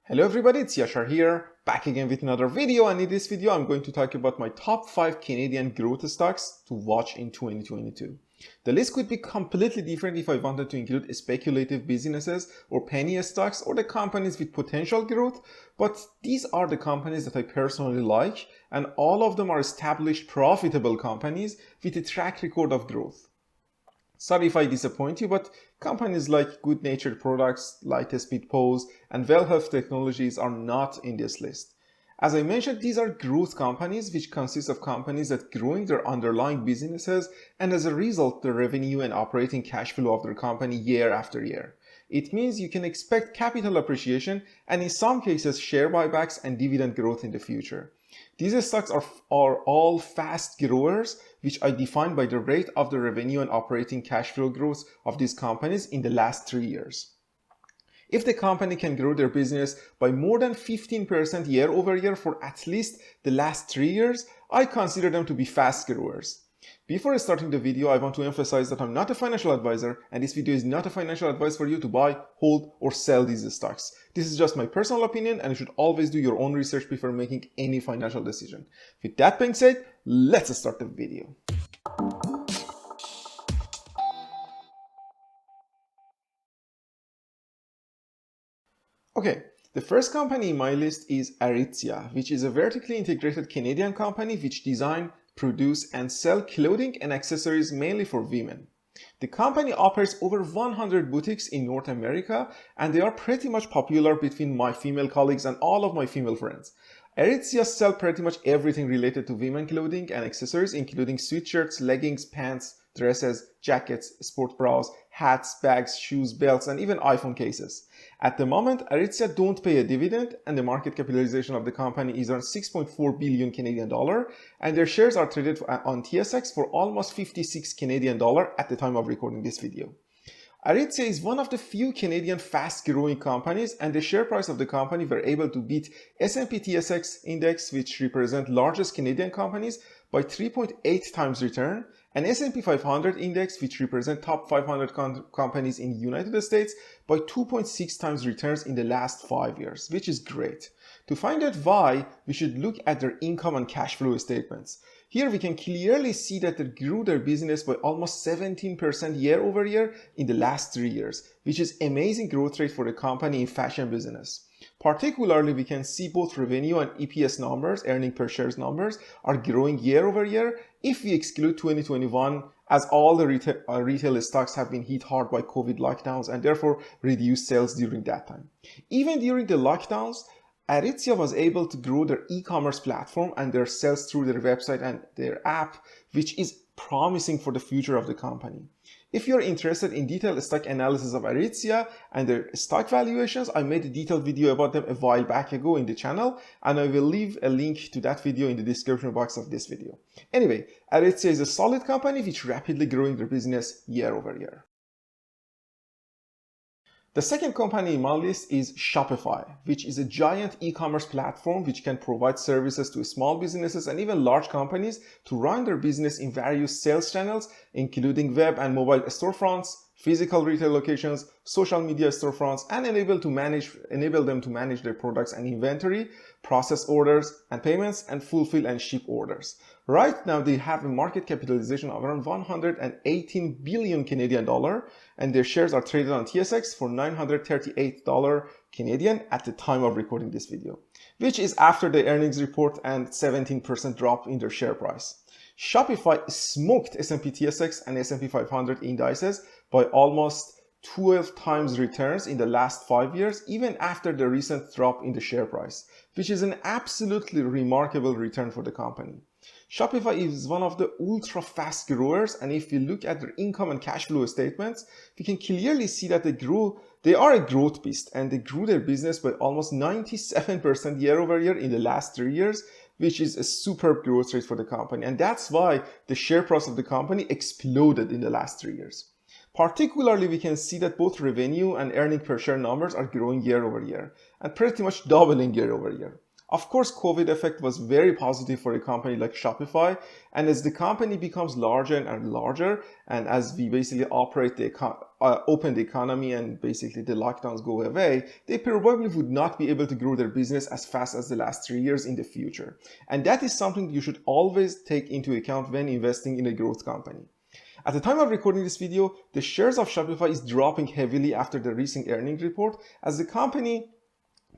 Hello everybody, it's Yashar here, back again with another video, and in this video I'm going to talk about my top 5 Canadian growth stocks to watch in 2022. The list could be completely different if I wanted to include speculative businesses or penny stocks or the companies with potential growth, but these are the companies that I personally like, and all of them are established profitable companies with a track record of growth. Sorry if I disappoint you, but companies like Good Natured Products, Lightspeed Pose, and Well Health Technologies are not in this list. As I mentioned, these are growth companies, which consist of companies that growing their underlying businesses, and as a result, the revenue and operating cash flow of their company year after year. It means you can expect capital appreciation and in some cases share buybacks and dividend growth in the future. These stocks are all fast growers, which I define by the rate of the revenue and operating cash flow growth of these companies in the last 3 years. If the company can grow their business by more than 15% year over year for at least the last 3 years, I consider them to be fast growers. Before starting the video, I want to emphasize that I'm not a financial advisor, and this video is not a financial advice for you to buy, hold, or sell these stocks. This is just my personal opinion, and you should always do your own research before making any financial decision. With that being said, let's start the video. Okay, the first company in my list is Aritzia, which is a vertically integrated Canadian company which design, produce, and sell clothing and accessories mainly for women. The company operates over 100 boutiques in North America, and they are pretty much popular between my female colleagues and all of my female friends. Aritzia sell pretty much everything related to women clothing and accessories, including sweatshirts, leggings, pants, dresses, jackets, sport bras, hats, bags, shoes, belts, and even iPhone cases. At the moment, Aritzia don't pay a dividend, and the market capitalization of the company is around 6.4 billion Canadian dollar, and their shares are traded on TSX for almost 56 Canadian dollar at the time of recording this video. Aritzia is one of the few Canadian fast-growing companies, and the share price of the company were able to beat S&P TSX index, which represent largest Canadian companies, by 3.8 times return, and S&P 500 index, which represent top 500 companies in the United States, by 2.6 times returns in the last 5 years, which is great. To find out why, we should look at their income and cash flow statements. Here we can clearly see that they grew their business by almost 17% year over year in the last 3 years, which is amazing growth rate for a company in fashion business. Particularly, we can see both revenue and EPS numbers, earning per shares numbers, are growing year over year if we exclude 2021, as all the retail stocks have been hit hard by COVID lockdowns and therefore reduced sales during that time. Even during the lockdowns, Aritzia was able to grow their e-commerce platform and their sales through their website and their app, which is promising for the future of the company. If you're interested in detailed stock analysis of Aritzia and their stock valuations, I made a detailed video about them a while back ago in the channel, and I will leave a link to that video in the description box of this video. Anyway, Aritzia is a solid company which rapidly growing their business year over year. The second company in my list is Shopify, which is a giant e-commerce platform which can provide services to small businesses and even large companies to run their business in various sales channels, including web and mobile storefronts, physical retail locations, social media storefronts, and enable them to manage their products and inventory, process orders and payments, and fulfill and ship orders. Right now, they have a market capitalization of around 118 billion Canadian dollar, and their shares are traded on TSX for 938 dollar Canadian at the time of recording this video, which is after the earnings report and 17% drop in their share price. Shopify smoked S&P TSX and S&P 500 indices by almost 12 times returns in the last 5 years, even after the recent drop in the share price, which is an absolutely remarkable return for the company. Shopify is one of the ultra fast growers, and if we look at their income and cash flow statements, we can clearly see that they are a growth beast, and they grew their business by almost 97% year over year in the last 3 years, which is a superb growth rate for the company. And that's why the share price of the company exploded in the last 3 years. Particularly, we can see that both revenue and earning per share numbers are growing year over year and pretty much doubling year over year. Of course, COVID effect was very positive for a company like Shopify, and as the company becomes larger and larger, and as we basically operate the open the economy and basically the lockdowns go away, they probably would not be able to grow their business as fast as the last 3 years in the future. And that is something you should always take into account when investing in a growth company. At the time of recording this video, the shares of Shopify is dropping heavily after the recent earnings report, as the company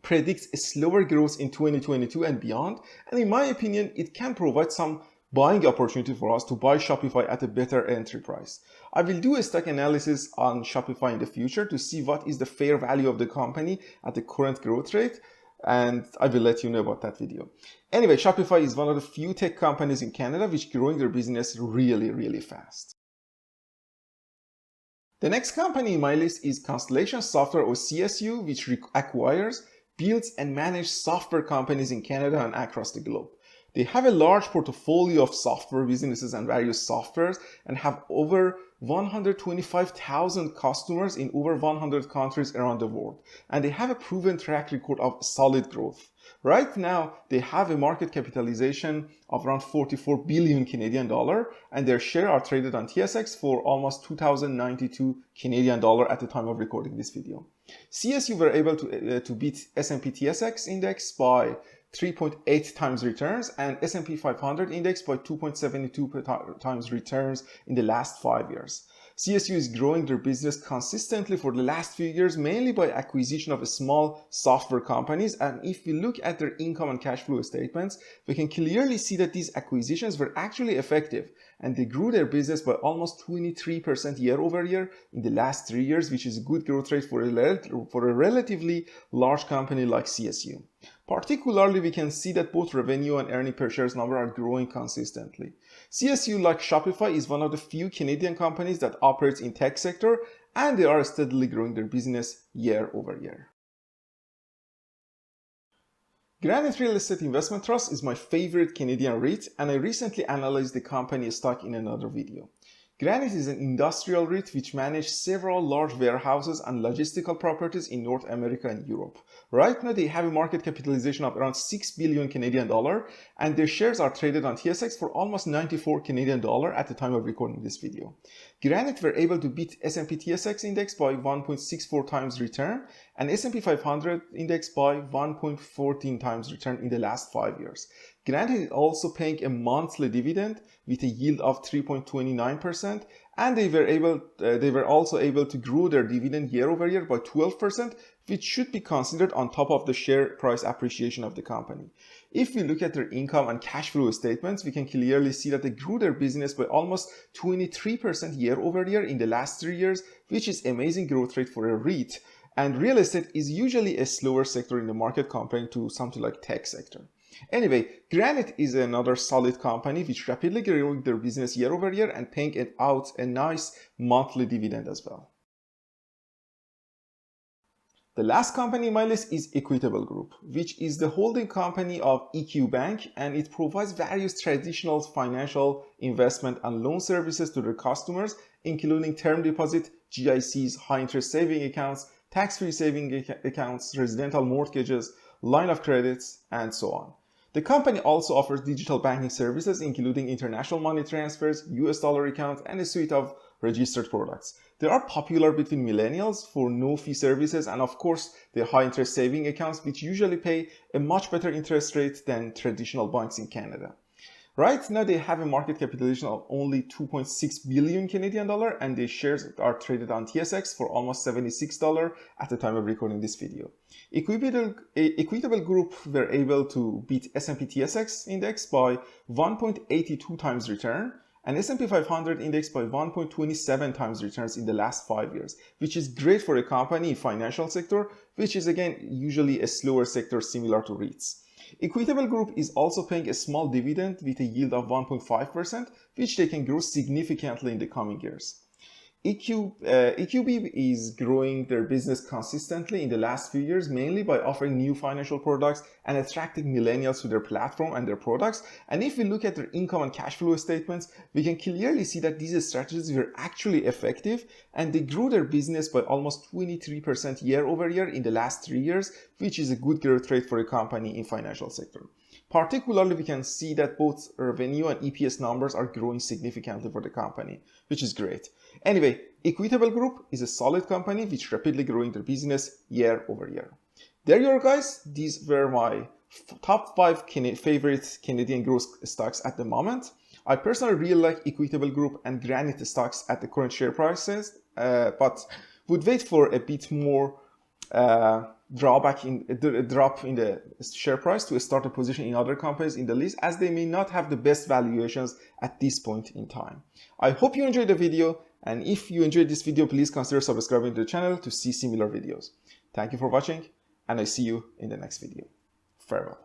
predicts a slower growth in 2022 and beyond. And in my opinion, it can provide some buying opportunity for us to buy Shopify at a better entry price. I will do a stock analysis on Shopify in the future to see what is the fair value of the company at the current growth rate, and I will let you know about that video. Anyway, Shopify is one of the few tech companies in Canada which growing their business really fast. The next company in my list is Constellation Software, or CSU, which acquires, builds and manages software companies in Canada and across the globe. They have a large portfolio of software businesses and various softwares and have over 125,000 customers in over 100 countries around the world. And they have a proven track record of solid growth. Right now, they have a market capitalization of around 44 billion Canadian dollar, and their shares are traded on TSX for almost 2,092 Canadian dollar at the time of recording this video. CSU were able to beat S&P TSX index by 3.8 times returns and S&P 500 index by 2.72 times returns in the last 5 years. CSU is growing their business consistently for the last few years, mainly by acquisition of small software companies. And if we look at their income and cash flow statements, we can clearly see that these acquisitions were actually effective, and they grew their business by almost 23% year over year in the last 3 years, which is a good growth rate for a relatively large company like CSU. Particularly, we can see that both revenue and earning per shares number are growing consistently. CSU, like Shopify, is one of the few Canadian companies that operates in tech sector, and they are steadily growing their business year over year. Granite Real Estate Investment Trust is my favorite Canadian REIT, and I recently analyzed the company stock in another video. Granite is an industrial REIT which manages several large warehouses and logistical properties in North America and Europe. Right now, they have a market capitalization of around 6 billion Canadian dollar, and their shares are traded on TSX for almost 94 Canadian dollar at the time of recording this video. Granite were able to beat S&P TSX index by 1.64 times return and S&P 500 index by 1.14 times return in the last 5 years. Granite is also paying a monthly dividend with a yield of 3.29%, and they were also able to grow their dividend year over year by 12%, which should be considered on top of the share price appreciation of the company. If we look at their income and cash flow statements, we can clearly see that they grew their business by almost 23% year over year in the last 3 years, which is amazing growth rate for a REIT. And real estate is usually a slower sector in the market compared to something like tech sector. Anyway, Granite is another solid company which rapidly growing their business year over year and paying out a nice monthly dividend as well. The last company in my list is Equitable Group, which is the holding company of EQ Bank, and it provides various traditional financial investment and loan services to their customers, including term deposit, GICs, high interest saving accounts, tax-free saving accounts, residential mortgages, line of credits, and so on. The company also offers digital banking services, including international money transfers, US dollar accounts, and a suite of registered products. They are popular between millennials for no-fee services, and of course, the high-interest saving accounts, which usually pay a much better interest rate than traditional banks in Canada. Right now, they have a market capitalization of only 2.6 billion Canadian dollar, and their shares are traded on TSX for almost $76 at the time of recording this video. Equitable Group were able to beat S&P TSX index by 1.82 times return and S&P 500 index by 1.27 times returns in the last 5 years, which is great for a company in financial sector, which is again usually a slower sector similar to REITs. Equitable Group is also paying a small dividend with a yield of 1.5%, which they can grow significantly in the coming years. EQB is growing their business consistently in the last few years, mainly by offering new financial products and attracting millennials to their platform and their products. And if we look at their income and cash flow statements, we can clearly see that these strategies were actually effective, and they grew their business by almost 23% year over year in the last 3 years, which is a good growth rate for a company in financial sector. Particularly, we can see that both revenue and EPS numbers are growing significantly for the company, which is great. Anyway, Equitable Group is a solid company which rapidly growing their business year over year. There you are, guys. These were my top 5 favorite Canadian growth stocks at the moment. I personally really like Equitable Group and Granite stocks at the current share prices, but would wait for a bit more drop in the share price to start a position in other companies in the list, as they may not have the best valuations at this point in time. I hope you enjoyed the video, and if you enjoyed this video, please consider subscribing to the channel to see similar videos. Thank you for watching, and I see you in the next video. Farewell.